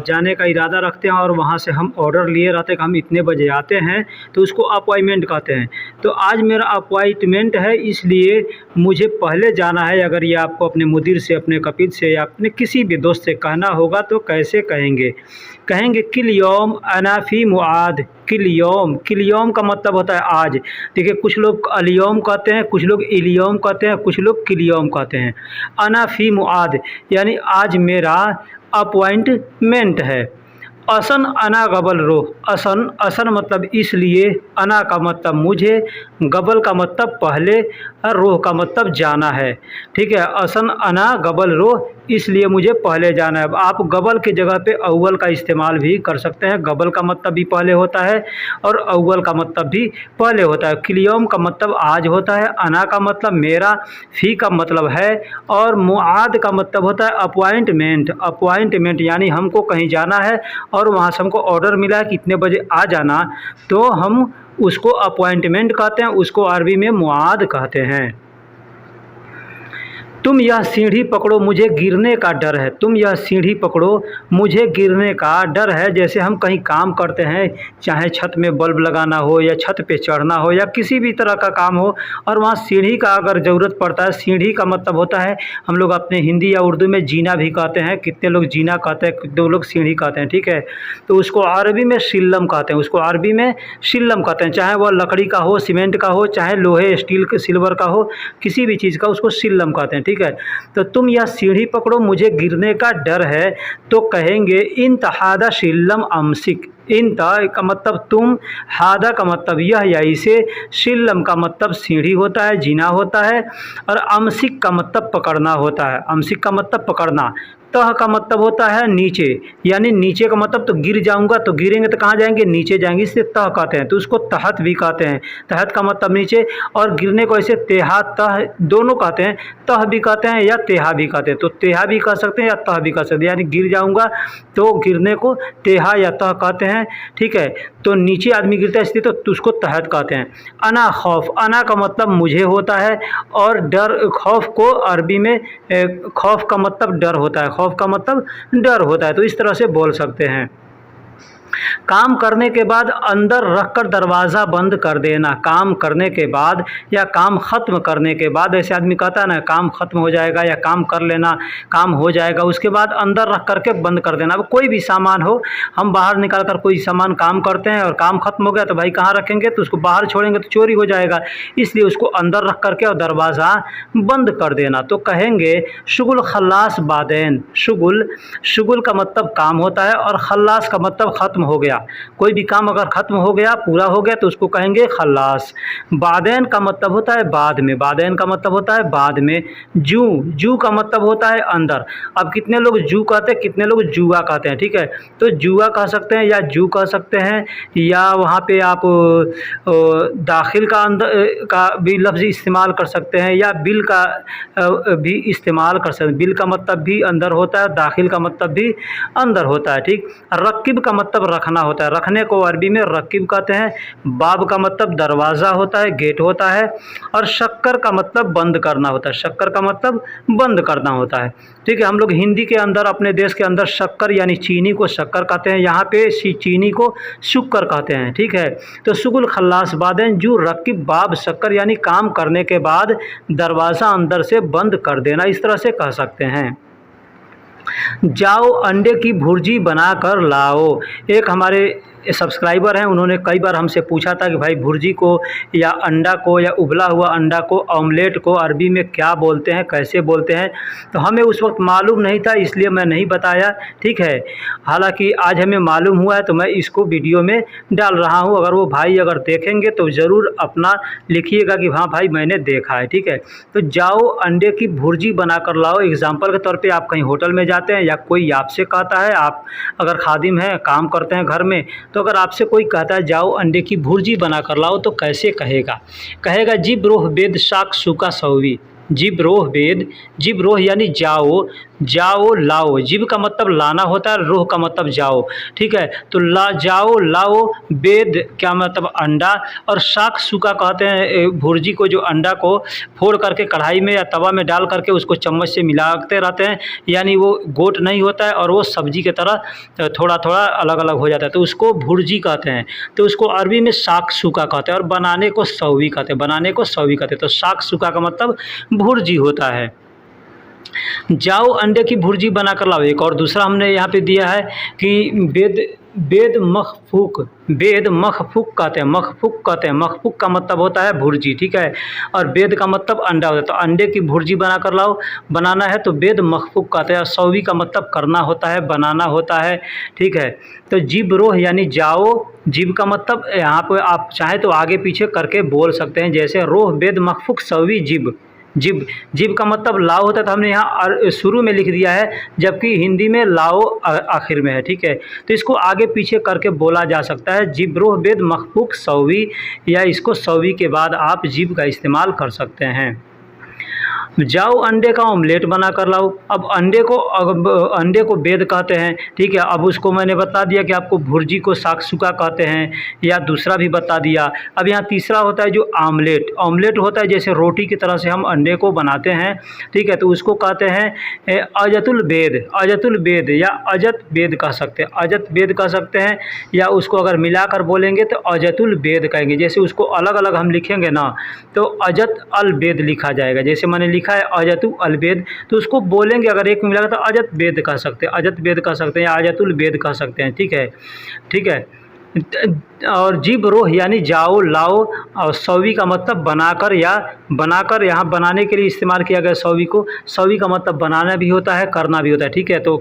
जाने का इरादा रखते हैं और वहाँ से हम ऑर्डर लिए रहते हैं कि हम इतने बजे आते हैं, तो उसको अपॉइंटमेंट कहते हैं। तो आज मेरा अपॉइंटमेंट है इसलिए मुझे पहले जाना है। अगर ये आपको अपने मुदीर से, अपने कपिल से या अपने किसी भी दोस्त से कहना होगा तो कैसे कहेंगे? कहेंगे किल यौम अना फ़ी मुआद। किल यौम का मतलब होता है आज। देखिए कुछ लोग अलियौम कहते हैं, कुछ लोग इलियौम कहते हैं, कुछ लोग किल यौम कहते हैं। अना फ़ी मुआद यानी आज मेरा अपॉइंटमेंट है। असन अना गबल रोह। असन मतलब इसलिए, अना का मतलब मुझे, गबल का मतलब पहले, और रोह का मतलब जाना है, ठीक है। असन अना गबल रोह इसलिए मुझे पहले जाना है। अब आप गबल की जगह पे अव्वल का इस्तेमाल भी कर सकते हैं। गबल का मतलब भी पहले होता है और अव्वल का मतलब भी पहले होता है। किलियौम का मतलब आज होता है, अना का मतलब मेरा, फ़ी का मतलब है, और मुआद का मतलब होता है अपॉइंटमेंट यानी हमको कहीं जाना है और वहाँ से हमको ऑर्डर मिला है कि इतने बजे आ जाना, तो हम उसको अपॉइंटमेंट कहते हैं, उसको अरबी में मुआद कहते हैं। तुम यह सीढ़ी पकड़ो, मुझे गिरने का डर है। तुम यह सीढ़ी पकड़ो, मुझे गिरने का डर है। जैसे हम कहीं काम करते हैं, चाहे छत में बल्ब लगाना हो या छत पे चढ़ना हो या किसी भी तरह का काम हो, और वहाँ सीढ़ी का अगर ज़रूरत पड़ता है। सीढ़ी का मतलब होता है, हम लोग अपने हिंदी या उर्दू में जीना भी कहते हैं, कितने लोग जीना कहते हैं, कितने लोग सीढ़ी कहते हैं, ठीक है। तो उसको अरबी में सिल्लम कहते हैं, उसको अरबी में सिल्लम कहते हैं। चाहे वह लकड़ी का हो, सीमेंट का हो, चाहे लोहे, स्टील, सिल्वर का हो, किसी भी चीज़ का उसको सिल्लम कहते हैं, ठीक है। तो तुम यह सीढ़ी पकड़ो, मुझे गिरने का डर है, तो कहेंगे इंतहादा सिल्लम अमसिक। इंता का मतलब तुम, हादा का मतलब यह या इसे, सिल्लम का मतलब सीढ़ी होता है, जीना होता है, और अमसिक का मतलब पकड़ना होता है। अमसिक का मतलब पकड़ना। तह का मतलब होता है नीचे, यानी नीचे का मतलब तो गिर जाऊंगा, तो गिरेंगे तो कहाँ जाएंगे? नीचे जाएंगे, इससे तह कहते हैं। तो उसको तहत भी कहते हैं। तहत का मतलब नीचे, और गिरने को ऐसे तेहा तह दोनों कहते हैं। तह भी कहते हैं या तेहा भी कहते हैं। तो तेहा भी कह सकते हैं या तह भी कह सकते हैं, यानी गिर जाऊंगा तो गिरने को तेहा या तह कहते हैं, ठीक है। तो नीचे आदमी गिरता है इसलिए तो उसको तहत कहते हैं। अना खौफ, अना का मतलब मुझे होता है, और डर, खौफ को अरबी में खौफ का मतलब डर होता है। खौफ का मतलब डर होता है, तो इस तरह से बोल सकते हैं। काम करने के बाद अंदर रखकर दरवाज़ा बंद कर देना। काम करने के बाद या काम ख़त्म करने के बाद, ऐसे आदमी कहता है ना काम ख़त्म हो जाएगा या काम कर लेना, काम हो जाएगा, उसके बाद अंदर रख करके बंद कर देना। अब कोई भी सामान हो, हम बाहर निकाल कर कोई सामान काम करते हैं और काम ख़त्म हो गया तो भाई कहाँ रखेंगे? तो उसको बाहर छोड़ेंगे तो चोरी हो जाएगा, इसलिए उसको अंदर रख करके और दरवाज़ा बंद कर देना। तो कहेंगे शुगुल खल्लास बादैन। शुगुल का मतलब काम होता है और खल्लास का मतलब ख़त्म हो गया। कोई भी काम अगर ख़त्म हो गया, पूरा हो गया, तो उसको कहेंगे खल्लास। बादैन का मतलब होता है बाद में। बादैन का मतलब होता है बाद में। जू का मतलब होता है अंदर। अब कितने लोग जू कहते हैं, कितने लोग जुआ कहते हैं, ठीक है। तो जुआ कह सकते हैं या जू कह सकते हैं, या वहाँ पे आप दाखिल का अंदर का भी लफ्ज़ इस्तेमाल कर सकते हैं, या बिल का भी इस्तेमाल कर सकते हैं। बिल का मतलब भी अंदर होता है, दाखिल का मतलब भी अंदर होता है, ठीक। रकीब का मतलब रखना होता है। रखने को अरबी में रकीब कहते हैं। बाब का मतलब दरवाज़ा होता है, गेट होता है। और शक्कर का मतलब बंद करना होता है। शक्कर का मतलब बंद करना होता है। ठीक है, हम लोग हिंदी के अंदर अपने देश के अंदर शक्कर यानी चीनी को शक्कर कहते हैं, यहाँ पे चीनी को शुक्कर कहते हैं। ठीक है, तो शुगुल खल्लास बादें जो रकीब बाब शक्कर यानी काम करने के बाद दरवाज़ा अंदर से बंद कर देना, इस तरह से कह सकते हैं। जाओ अंडे की भुर्जी बना कर लाओ। एक हमारे सब्सक्राइबर हैं, उन्होंने कई बार हमसे पूछा था कि भाई भुर्जी को या अंडा को या उबला हुआ अंडा को, ऑमलेट को अरबी में क्या बोलते हैं, कैसे बोलते हैं। तो हमें उस वक्त मालूम नहीं था, इसलिए मैं नहीं बताया। ठीक है, हालांकि आज हमें मालूम हुआ है तो मैं इसको वीडियो में डाल रहा हूँ। अगर वो भाई अगर देखेंगे तो ज़रूर अपना लिखिएगा कि हाँ भाई मैंने देखा है। ठीक है, तो जाओ अंडे की भुर्जी बना कर लाओ। एग्ज़ाम्पल के तौर पे आप कहीं होटल में जाते हैं या कोई आपसे कहता है, आप अगर खादिम हैं, काम करते हैं घर में, तो अगर आपसे कोई कहता है जाओ अंडे की भुर्जी बना कर लाओ, तो कैसे कहेगा? कहेगा जिब रोह बेद शाक सूका सौवी। जिब रोह बेद, जिब रोह यानी जाओ, जाओ लाओ। जिब का मतलब लाना होता है, रोह का मतलब जाओ। ठीक है, तो ला जाओ लाओ, बेद क्या मतलब अंडा, और शाक सूखा कहते हैं भुर्जी को, जो अंडा को फोड़ करके कढ़ाई में या तवा में डाल करके उसको चम्मच से मिलाते रहते हैं, यानी वो गोट नहीं होता है और वो सब्जी की तरह थोड़ा थोड़ा अलग अलग हो जाता है, तो उसको भुर्जी कहते हैं। तो उसको अरबी में शाक सूखा कहते हैं और बनाने को सौवी कहते हैं। बनाने को सौवी कहते हैं। तो शाक सूखा का मतलब भुर्जी होता है। जाओ अंडे की भुर्जी बना कर लाओ। एक और दूसरा हमने यहाँ पे दिया है कि बेद, बेद मखफूक, बेद मखफूक कहते हैं। मखफूक कहते हैं, मखफूक का मतलब होता है भुर्जी। ठीक है, और बेद का मतलब अंडा होता है। तो अंडे की भुर्जी बना कर लाओ, बनाना है तो बेद मखफूक कहते हैं। और सौवी का मतलब करना होता है, बनाना होता है। ठीक है, तो जिब रोह यानी जाओ। जिब का मतलब यहाँ पर आप चाहें तो आगे पीछे करके बोल सकते हैं, जैसे रोह बेद मखफूक सौवी जिब। जिब, जिब का मतलब लाओ होता है, तो हमने यहाँ शुरू में लिख दिया है, जबकि हिंदी में लाओ आखिर में है। ठीक है, तो इसको आगे पीछे करके बोला जा सकता है, जिब रोह बेद मखफूक सौवी, या इसको सौवी के बाद आप जिब का इस्तेमाल कर सकते हैं। जाओ अंडे का ऑमलेट बना कर लाओ। अब अंडे को बेद कहते हैं। ठीक है, अब उसको मैंने बता दिया कि आपको भुर्जी को शाकसुका कहते हैं, या दूसरा भी बता दिया। अब यहाँ तीसरा होता है जो आमलेट। ऑमलेट होता है जैसे रोटी की तरह से हम अंडे को बनाते हैं। ठीक है, तो उसको कहते हैं अजतुल बेद। अजतुल बेद या अजत बेद कह सकते हैं, अजत बेद कह सकते हैं, या उसको अगर मिलाकर बोलेंगे तो अजतुल बेद कहेंगे। जैसे उसको अलग अलग हम लिखेंगे ना, तो अजत अल बेद लिखा जाएगा। जैसे मैंने लिखा है अजतु अलबेद, तो उसको बोलेंगे अगर एक में मिला तो अजत बेद कह सकते हैं, अजत बेद कह सकते हैं, या अजतुल बेद कह सकते हैं। ठीक है, ठीक है। और जिब रोह यानी जाओ लाओ, और सौवी का मतलब बनाकर, या बनाकर यहाँ बनाने के लिए इस्तेमाल किया गया सौवी को। सौवी का मतलब बनाना भी होता है, करना भी होता है। ठीक है, तो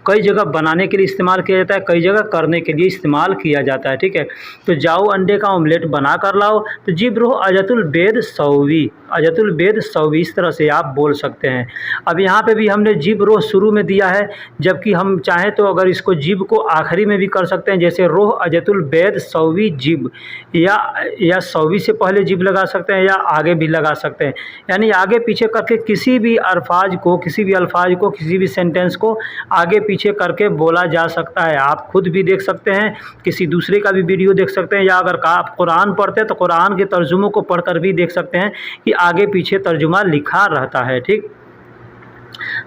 कई जगह बनाने के लिए इस्तेमाल किया जाता है, कई जगह करने के लिए इस्तेमाल किया जाता है। ठीक है, तो जाओ अंडे का ऑमलेट बना कर लाओ, तो जिब रोह अजतुल बेद सौवी, अजतुल बेद सौवी, इस तरह से आप बोल सकते हैं। अब यहाँ पे भी हमने जिब रोह शुरू में दिया है, जबकि हम चाहें तो अगर इसको जिब को आखिरी में भी कर सकते हैं, जैसे रोह अजतुल बेद सौवी जिब, या सौवी से पहले जिब लगा सकते हैं, या आगे भी लगा सकते हैं। यानी आगे पीछे करके किसी भी अल्फाज को, किसी भी सेंटेंस को आगे पीछे करके बोला जा सकता है। आप खुद भी देख सकते हैं, किसी दूसरे का भी वीडियो देख सकते हैं, या अगर आप कुरान पढ़ते हैं तो कुरान के तर्जुमों को पढ़कर भी देख सकते हैं कि आगे पीछे तर्जुमा लिखा रहता है। ठीक,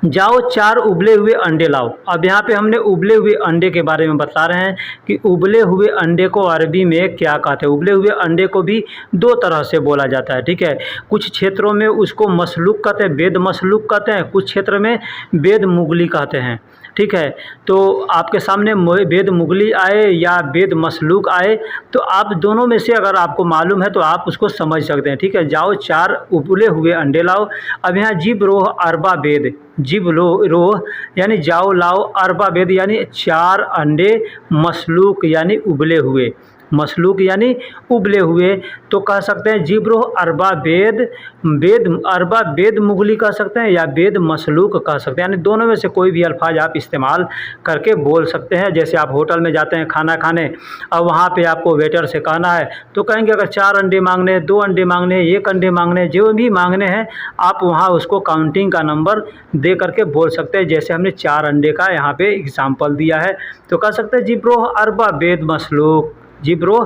जाओ 4 उबले हुए अंडे लाओ। अब यहाँ पे हमने उबले हुए अंडे के बारे में बता रहे हैं कि उबले हुए अंडे को अरबी में क्या कहते हैं। उबले हुए अंडे को भी 2 तरह से बोला जाता है। ठीक है, कुछ क्षेत्रों में उसको मसलूक कहते हैं, बेद मसलूक कहते हैं, कुछ क्षेत्र में बेद मुगली कहते हैं। ठीक है, तो आपके सामने बेद मुगली आए या बेद मसलूक आए, तो आप दोनों में से अगर आपको मालूम है तो आप उसको समझ सकते हैं। ठीक है, जाओ 4 उबले हुए अंडे लाओ। अब यहाँ जिब रोह अरबा बेद, जिब रोह यानी जाओ लाओ, अरबा बेद यानी 4 अंडे, मसलूक यानी उबले हुए। मसलूक यानी उबले हुए। तो कह सकते हैं जिब्रो अरबा बेद, बेद अरबा बेद मुगली कह सकते हैं या बेद मसलूक कह सकते हैं, यानी दोनों में से कोई भी अल्फाज आप इस्तेमाल करके बोल सकते हैं। जैसे आप होटल में जाते हैं खाना खाने, अब वहाँ पे आपको वेटर से कहना है तो कहेंगे अगर 4 अंडे मांगने हैं, 2 अंडे मांगने हैं, 1 अंडे मांगने हैं, जो भी मांगने हैं आप वहाँ उसको काउंटिंग का नंबर दे करके बोल सकते हैं। जैसे हमने 4 अंडे का यहाँ पे एग्जाम्पल दिया है, तो कह सकते हैं जिब्रो अरबा बेद मसलूक, जिब्रो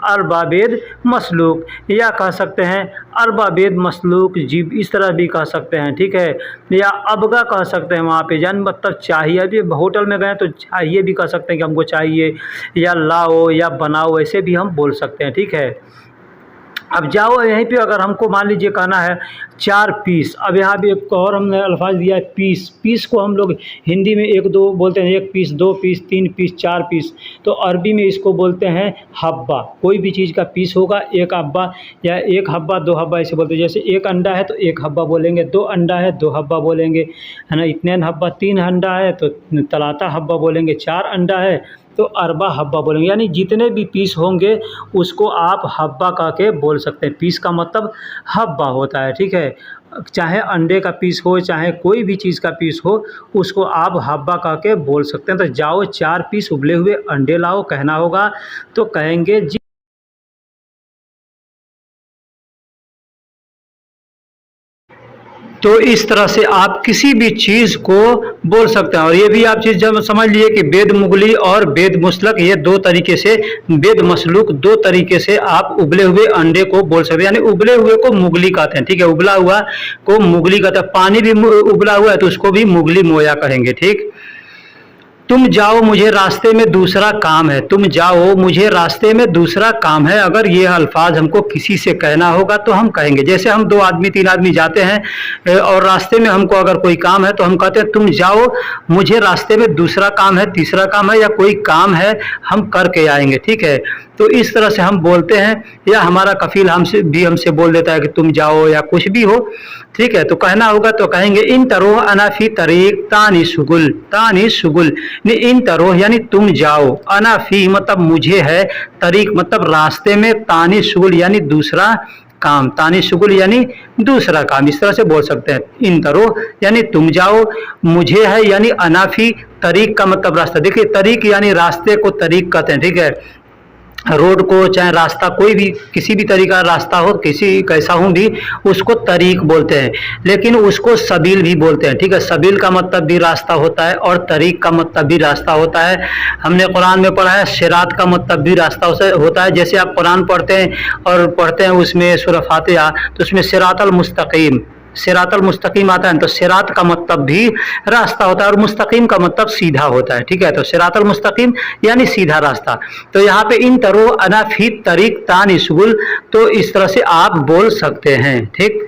अरबा बेद मसलूक, या कह सकते हैं अरबा बेद मसलूक जिब, इस तरह भी कह सकते हैं, ठीक है। या अबगा कह सकते हैं वहाँ पे, यानी मतलब चाहिए, अभी होटल में गए तो चाहिए भी कह सकते हैं कि हमको चाहिए, या लाओ या बनाओ, ऐसे भी हम बोल सकते हैं, ठीक है। अब जाओ यहीं पे अगर हमको मान लीजिए कहना है 4 पीस, अब यहाँ भी एक और हमने अल्फाज दिया है पीस। पीस को हम लोग हिंदी में 1-2 बोलते हैं, 1 पीस, 2 पीस, 3 पीस, 4 पीस। तो अरबी में इसको बोलते हैं हब्बा। कोई भी चीज़ का पीस होगा, 1 हब्बा या 1 हब्बा, 2 हब्बा ऐसे बोलते हैं। जैसे 1 अंडा है तो 1 हब्बा बोलेंगे, 2 अंडा है 2 हब्बा बोलेंगे, है ना। इतने हब्बा, 3 अंडा है तो तलाता हब्बा बोलेंगे, 4 अंडा है तो अरबा हब्बा बोलेंगे। यानी जितने भी पीस होंगे उसको आप हब्बा कह के बोल सकते हैं। पीस का मतलब हब्बा होता है, ठीक है। चाहे अंडे का पीस हो, चाहे कोई भी चीज़ का पीस हो, उसको आप हब्बा कह के बोल सकते हैं। तो जाओ 4 पीस उबले हुए अंडे लाओ कहना होगा तो कहेंगे जी। तो इस तरह से आप किसी भी चीज़ को बोल सकते हैं। और ये भी आप चीज़ जब समझ लिए कि बेद मुगली और बेद मुसलक, ये 2 तरीके से, बेद मसलूक 2 तरीके से आप उबले हुए अंडे को बोल सकते हैं। यानी उबले हुए को मुगली कहते हैं, ठीक है। उबला हुआ को मुगली कहते हैं। पानी भी उबला हुआ है तो उसको भी मुगली मोया कहेंगे, ठीक। तुम जाओ मुझे रास्ते में दूसरा काम है, तुम जाओ मुझे रास्ते में दूसरा काम है। अगर ये अल्फाज हमको किसी से कहना होगा तो हम कहेंगे, जैसे हम 2 आदमी 3 आदमी जाते हैं और रास्ते में हमको अगर कोई काम है तो हम कहते हैं तुम जाओ मुझे रास्ते में दूसरा काम है, तीसरा काम है, या कोई काम है हम करके आएंगे, ठीक है। तो इस तरह से हम बोलते हैं। या हमारा कफील हमसे बोल देता है कि तुम जाओ, या कुछ भी हो, ठीक है। तो कहना होगा तो कहेंगे इन तरोह अनाफी तरीक तानी शुगुल, तानी शुगुल, इन तरोह यानी तुम जाओ, अनाफी मतलब मुझे है, तरीक मतलब रास्ते में, तानी शुगुल यानी दूसरा काम, तानी शुगुल यानी दूसरा काम, इस तरह से बोल सकते हैं। इन तरोह यानी तुम जाओ, मुझे है यानी अनाफी, तरीक का मतलब रास्ता। देखिए तरीक यानी रास्ते को तरीक कहते हैं, ठीक है। रोड को चाहे रास्ता, कोई भी किसी भी तरीका रास्ता हो, किसी कैसा हो भी, उसको तरीक बोलते हैं। लेकिन उसको सबील भी बोलते हैं, ठीक है। सबील का मतलब भी रास्ता होता है और तरीक का मतलब भी रास्ता होता है। हमने कुरान में पढ़ा है सिरात का मतलब भी रास्ता होता है। जैसे आप कुरान पढ़ते हैं और पढ़ते हैं उसमें सूरह फातिहा, तो उसमें सिरातल मुस्तकीम, सिरातल मुस्तकीम आता है, तो सिरात का मतलब भी रास्ता होता है और मुस्तकीम का मतलब सीधा होता है, ठीक है। तो सिरातल मुस्तकीम यानी सीधा रास्ता। तो यहाँ पे इन तरो अनाफी तरीक तान शुगुल, तो इस तरह से आप बोल सकते हैं, ठीक।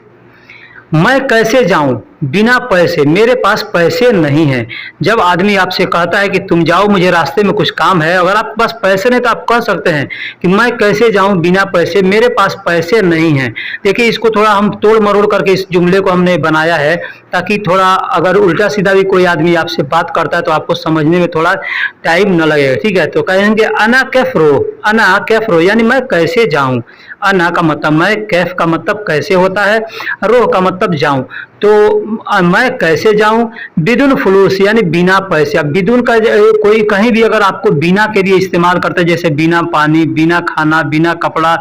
मैं कैसे जाऊं बिना पैसे, मेरे पास पैसे नहीं हैं। जब आदमी आपसे कहता है कि तुम जाओ मुझे रास्ते में कुछ काम है, अगर आपके पास पैसे नहीं तो आप कह सकते हैं कि मैं कैसे जाऊं बिना पैसे, मेरे पास पैसे नहीं हैं। देखिए इसको थोड़ा हम तोड़ मरोड़ करके इस जुमले को हमने बनाया है ताकि थोड़ा अगर उल्टा सीधा भी कोई आदमी आपसे बात करता है तो आपको समझने में थोड़ा टाइम न लगेगा, ठीक है। तो कहेंगे अना कैफरो, अना कैफरो यानी मैं कैसे जाऊं। अना का मतलब मैं, कैफ का मतलब कैसे होता है, रोह का मतलब जाऊं। तो मैं कैसे जाऊं बिदुन फुलूस यानी बिना पैसे। अब बिदुन का कोई कहीं भी अगर आपको बिना के लिए इस्तेमाल करते हैं, जैसे बिना पानी, बिना खाना, बिना कपड़ा,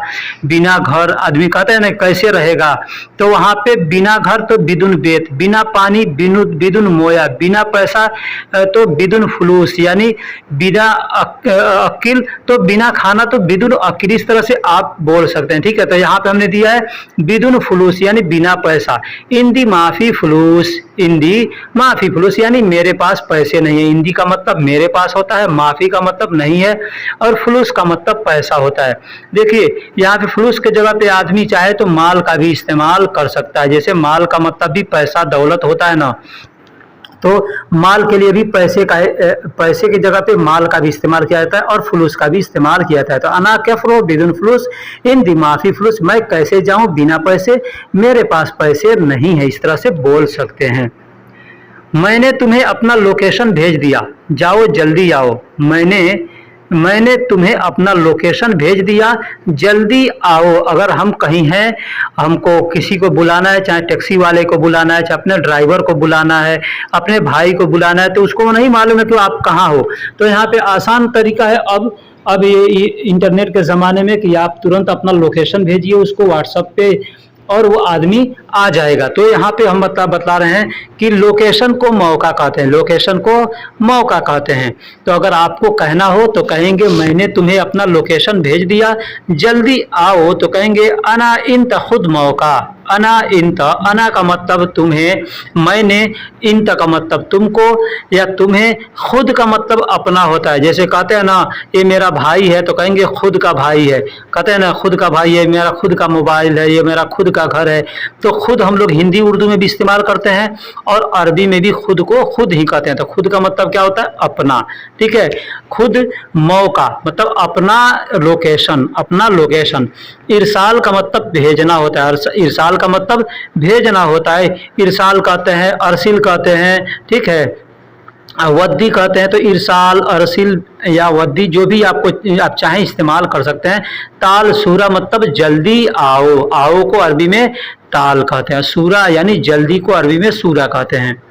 बिना घर, आदमी कहते हैं ना कैसे रहेगा, तो वहाँ पे बिना घर तो बिदुन बेत, बिना पानी बिदुन मोया, बिना पैसा तो बिदुन फुलूस यानी बिना अकिल, तो बिना खाना तो बिदुन अकिल, इस तरह से आप बोल सकते हैं, ठीक है। तो यहाँ पे हमने दिया है बिदुन फुलूस यानी बिना पैसा। इंदी माफी फुलूस, इंदी माफी फुलूस यानी मेरे पास पैसे नहीं है। इंदी का मतलब मेरे पास होता है, माफी का मतलब नहीं है, और फुलूस का मतलब पैसा होता है। देखिए यहाँ पे फुलूस के जगह पे आदमी चाहे तो माल का भी इस्तेमाल कर सकता है। जैसे माल का मतलब भी पैसा दौलत होता है ना, तो माल के लिए भी पैसे की जगह पे माल का भी इस्तेमाल किया जाता है और फुलूस का भी इस्तेमाल किया जाता है। तो अना कैफरो बिदुन फुलूस इन दिमाफी फुलूस, मैं कैसे जाऊं बिना पैसे, मेरे पास पैसे नहीं है, इस तरह से बोल सकते हैं। मैंने तुम्हें अपना लोकेशन भेज दिया, जाओ जल्दी आओ। मैंने मैंने तुम्हें अपना लोकेशन भेज दिया, जल्दी आओ। अगर हम कहीं हैं, हमको किसी को बुलाना है, चाहे टैक्सी वाले को बुलाना है, चाहे अपने ड्राइवर को बुलाना है, अपने भाई को बुलाना है, तो उसको नहीं मालूम है कि आप कहाँ हो। तो यहाँ पे आसान तरीका है अब ये इंटरनेट के ज़माने में कि आप तुरंत अपना लोकेशन भेजिए उसको व्हाट्सएप पे और वो आदमी आ जाएगा। तो यहाँ पे हम बतला रहे हैं कि लोकेशन को मौका कहते हैं, लोकेशन को मौका कहते हैं। तो अगर आपको कहना हो तो कहेंगे मैंने तुम्हें अपना लोकेशन भेज दिया, जल्दी आओ। तो कहेंगे अना इंत खुद मौका, अना इंत, अना का मतलब तुम्हें, मैंने, इंत का मतलब तुमको, या तुम्हें, खुद का मतलब अपना होता है। जैसे कहते हैं ना ये मेरा भाई है, तो कहेंगे खुद का भाई है। कहते हैं ना खुद का भाई है, मेरा खुद का मोबाइल है, ये मेरा खुद का घर है। तो खुद हम लोग हिंदी उर्दू में भी इस्तेमाल करते हैं और अरबी में भी खुद को खुद ही कहते हैं। तो खुद का मतलब क्या होता है? अपना। ठीक है। खुद मौका मतलब अपना लोकेशन, अपना लोकेशन। इरसाल का मतलब भेजना होता है, इरसाल का मतलब भेजना होता है। इरसाल कहते हैं, अरसिल कहते हैं। ठीक है। वद्दी कहते हैं। तो इरसाल, अरसिल या वद्दी जो भी आपको आप चाहें इस्तेमाल कर सकते हैं। ताल सूरा मतलब जल्दी आओ, आओ को अरबी में ताल कहते हैं। सूरा यानी जल्दी को अरबी में सूरा कहते हैं।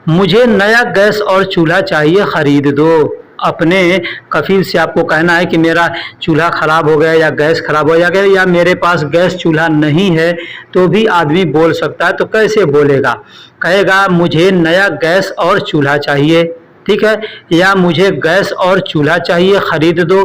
मुझे नया गैस और चूल्हा चाहिए, खरीद दो। अपने कफील से आपको कहना है कि मेरा चूल्हा ख़राब हो गया या गैस ख़राब हो गया या मेरे पास गैस चूल्हा नहीं है, तो भी आदमी बोल सकता है। तो कैसे बोलेगा? कहेगा मुझे नया गैस और चूल्हा चाहिए। ठीक है। या मुझे गैस और चूल्हा चाहिए, खरीद दो।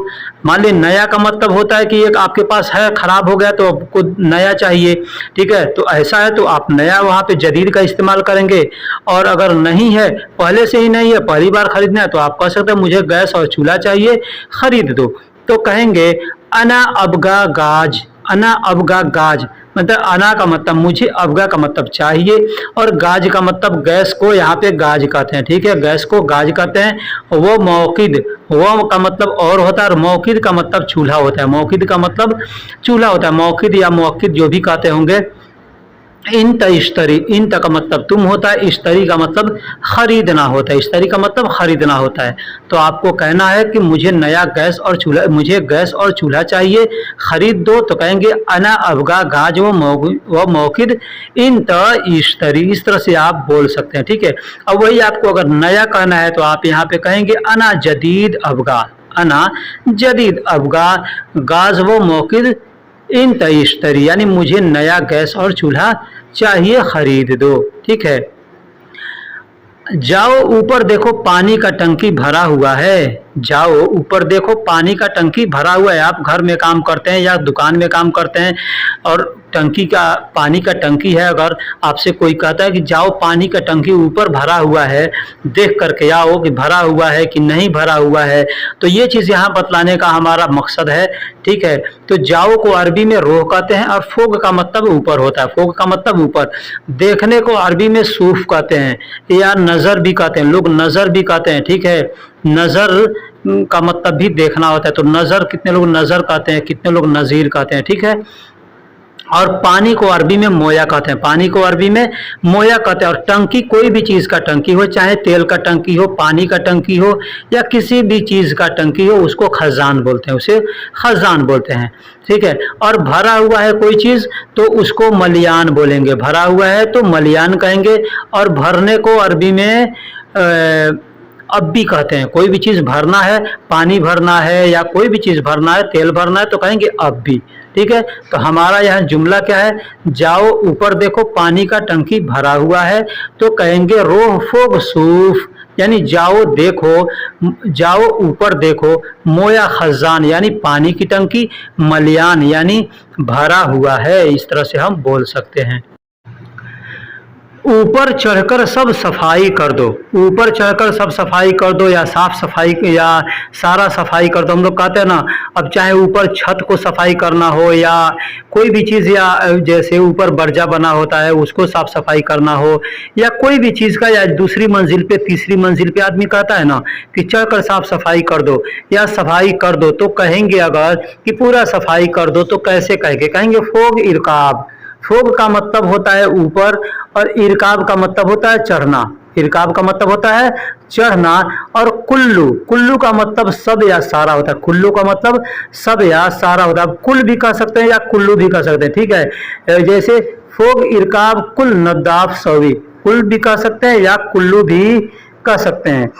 मान ली नया का मतलब होता है कि एक आपके पास है, खराब हो गया तो आपको नया चाहिए। ठीक है। तो ऐसा है तो आप नया वहाँ पे जदीद का इस्तेमाल करेंगे। और अगर नहीं है, पहले से ही नहीं है, पहली बार खरीदना है, तो आप कह सकते हैं मुझे गैस और चूल्हा चाहिए, खरीद दो। तो कहेंगे अना अबगा गाज, अना अबगा गाज मतलब अना का मतलब मुझे, अबगा का मतलब चाहिए, और गाज का मतलब गैस को यहाँ पे गाज कहते हैं। ठीक है। गैस को गाज कहते हैं। वो मौकिद, वो का मतलब और होता है, और मौकिद का मतलब चूल्हा होता है। मौकिद का मतलब चूल्हा होता है। मौकिद या मौकिद जो भी कहते होंगे। इंत इश्तरी, इंत का मतलब तुम होता है, इश्तरी का मतलब खरीदना होता है, इश्तरी का मतलब खरीदना होता है। तो आपको कहना है कि मुझे नया गैस और चूल्हा, मुझे गैस और चूल्हा चाहिए, खरीद दो। तो कहेंगे अना अबगा गाज वो मौकिद इंत इश्तरी। इस तरह से आप बोल सकते हैं। ठीक है। अब वही आपको अगर नया कहना है तो आप यहाँ पे कहेंगे अना जदीद अबगा, अना जदीद अबगा गाज वो मौकिद इन तइश्तरी, यानी मुझे नया गैस और चूल्हा चाहिए, खरीद दो। ठीक है। जाओ ऊपर देखो पानी का टंकी भरा हुआ है, जाओ ऊपर देखो पानी का टंकी भरा हुआ है। आप घर में काम करते हैं या दुकान में काम करते हैं और टंकी का, पानी का टंकी है, अगर आपसे कोई कहता है कि जाओ पानी का टंकी ऊपर भरा हुआ है, देख करके आओ कि भरा हुआ है कि नहीं भरा हुआ है। तो ये चीज़ यहाँ बतलाने का हमारा मकसद है। ठीक है। तो जाओ को अरबी में रोह कहते हैं और फोग का मतलब ऊपर होता है। फोग का मतलब ऊपर। देखने को अरबी में सूफ कहते हैं या नज़र भी कहते हैं, लोग नज़र भी कहते हैं। ठीक है। नज़र का मतलब भी देखना होता है। तो नज़र, कितने लोग नज़र कहते हैं, कितने लोग नज़ीर कहते हैं। ठीक है। और पानी को अरबी में मोया कहते हैं, पानी को अरबी में मोया कहते हैं। और टंकी कोई भी चीज़ का टंकी हो, चाहे तेल का टंकी हो, पानी का टंकी हो या किसी भी चीज़ का टंकी हो, उसको खजान बोलते हैं, उसे खजान बोलते हैं। ठीक है। और भरा हुआ है कोई चीज़ तो उसको मलियान बोलेंगे, भरा हुआ है तो मलियान कहेंगे। और भरने को अरबी में अब भी कहते हैं। कोई भी चीज़ भरना है, पानी भरना है या कोई भी चीज़ भरना है, तेल भरना है, तो कहेंगे अब भी। ठीक है। तो हमारा यहाँ जुमला क्या है? जाओ ऊपर देखो पानी का टंकी भरा हुआ है, तो कहेंगे रोह फोग सूफ, यानी जाओ देखो, जाओ ऊपर देखो, मोया खजान यानी पानी की टंकी, मलियान यानी भरा हुआ है। इस तरह से हम बोल सकते हैं। ऊपर चढ़कर सब सफाई कर दो, ऊपर चढ़कर सब सफाई कर दो या साफ सफाई या सारा सफाई कर दो। हम लोग कहते हैं ना, अब चाहे ऊपर छत को सफाई करना हो या कोई भी चीज़, या जैसे ऊपर बर्जा बना होता है उसको साफ सफाई करना हो, या कोई भी चीज़ का, या दूसरी मंजिल पे तीसरी मंजिल पे आदमी कहता है ना कि चढ़कर साफ सफाई कर दो या सफाई कर दो, तो कहेंगे अगर कि पूरा सफाई कर दो तो कैसे कहेंगे? कहेंगे फोग इरकाब। फोग का मतलब होता है ऊपर और इरकाब का मतलब होता है चढ़ना। इरकाब का मतलब होता है चढ़ना। और कुल्लू, कुल्लू का मतलब सब या सारा होता है। कुल्लू का मतलब सब या सारा होता है। कुल भी कह सकते हैं या कुल्लू भी कह सकते हैं, ठीक है। जैसे फोग इरकाब कुल नद्दाफ सवी, कुल भी कह सकते हैं या कुल्लू भी कह सकते हैं।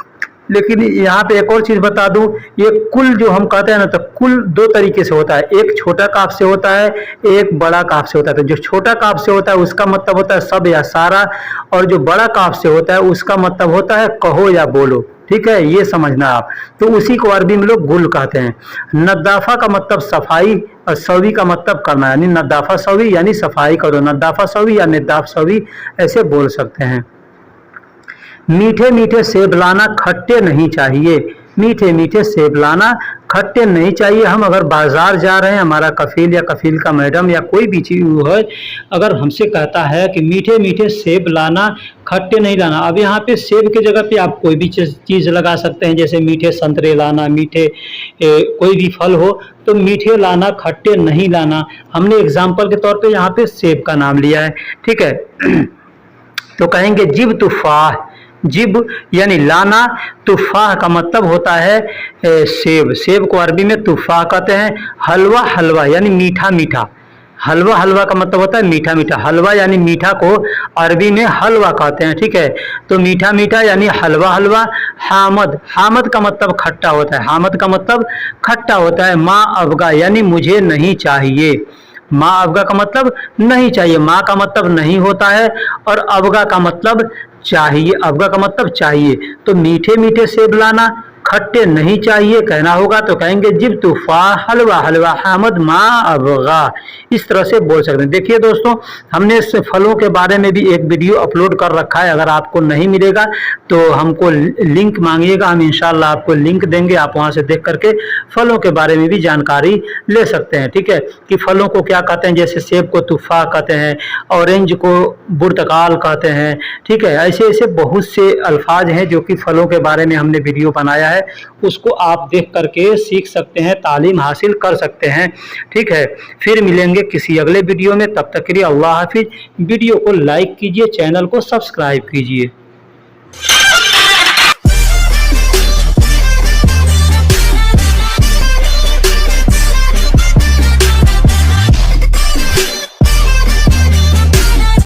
लेकिन यहाँ पे एक और चीज बता दूं, ये कुल जो हम कहते हैं ना, तो कुल दो तरीके से होता है, एक छोटा काफ से होता है, एक बड़ा काफ से होता है। तो जो छोटा काफ से होता है उसका मतलब होता है सब या सारा, और जो बड़ा काफ से होता है उसका मतलब होता है कहो या बोलो, ठीक है, ये समझना आप। तो उसी को अरबी में लोग गुल कहते हैं। नद्दाफा का मतलब सफाई और सवी का मतलब करना, यानी नद्दाफा सवी यानी सफाई करो, नद्दाफा सवी या निद्दाफ सवी ऐसे बोल सकते हैं। मीठे मीठे सेब लाना खट्टे नहीं चाहिए, मीठे मीठे सेब लाना खट्टे नहीं चाहिए। हम अगर बाजार जा रहे हैं, हमारा कफील या कफील का मैडम या कोई भी चीज है, अगर हमसे कहता है कि मीठे मीठे सेब लाना खट्टे नहीं लाना, अब यहाँ पे सेब की जगह पे आप कोई भी चीज़ लगा सकते हैं, जैसे मीठे संतरे लाना, मीठे कोई भी फल हो, तो मीठे लाना खट्टे नहीं लाना। हमने एग्जाम्पल के तौर पे यहाँ पे सेब का नाम लिया है, ठीक है। तो कहेंगे जिब तुफाह, जिब यानी लाना, तुफाह का मतलब होता है सेब, सेब को अरबी में तुफाह कहते हैं। हलवा, हलवा यानी मीठा मीठा, हलवा, हलवा का मतलब होता है मीठा मीठा, हलवा यानी मीठा को अरबी में हलवा कहते हैं, ठीक है। तो मीठा मीठा यानी हलवा हलवा। हामद, हामद का मतलब खट्टा होता है, हामद का मतलब खट्टा होता है। माँ अबगा यानी मुझे नहीं चाहिए, माँ अबगा का मतलब नहीं चाहिए, माँ का मतलब नहीं होता है और अबगा का मतलब चाहिए, अबगा का मतलब चाहिए। तो मीठे मीठे सेब लाना खट्टे नहीं चाहिए कहना होगा, तो कहेंगे जिब तुफाह हलवा हलवा हामद माँ अबगा, इस तरह से बोल सकते हैं। देखिए दोस्तों, हमने इस फलों के बारे में भी एक वीडियो अपलोड कर रखा है, अगर आपको नहीं मिलेगा तो हमको लिंक मांगिएगा, हम इंशाल्लाह आपको लिंक देंगे, आप वहां से देख करके फलों के बारे में भी जानकारी ले सकते हैं, ठीक है, कि फलों को क्या कहते हैं। जैसे सेब को तुफाह कहते हैं, ऑरेंज को बुर्तकाल कहते हैं, ठीक है। ऐसे ऐसे बहुत से अल्फाज हैं जो कि फलों के बारे में हमने वीडियो बनाया है, उसको आप देख करके सीख सकते हैं, तालीम हासिल कर सकते हैं, ठीक है। फिर मिलेंगे किसी अगले वीडियो में, तब तक के लिए अल्लाह हाफिज। वीडियो को लाइक कीजिए, चैनल को सब्सक्राइब कीजिए।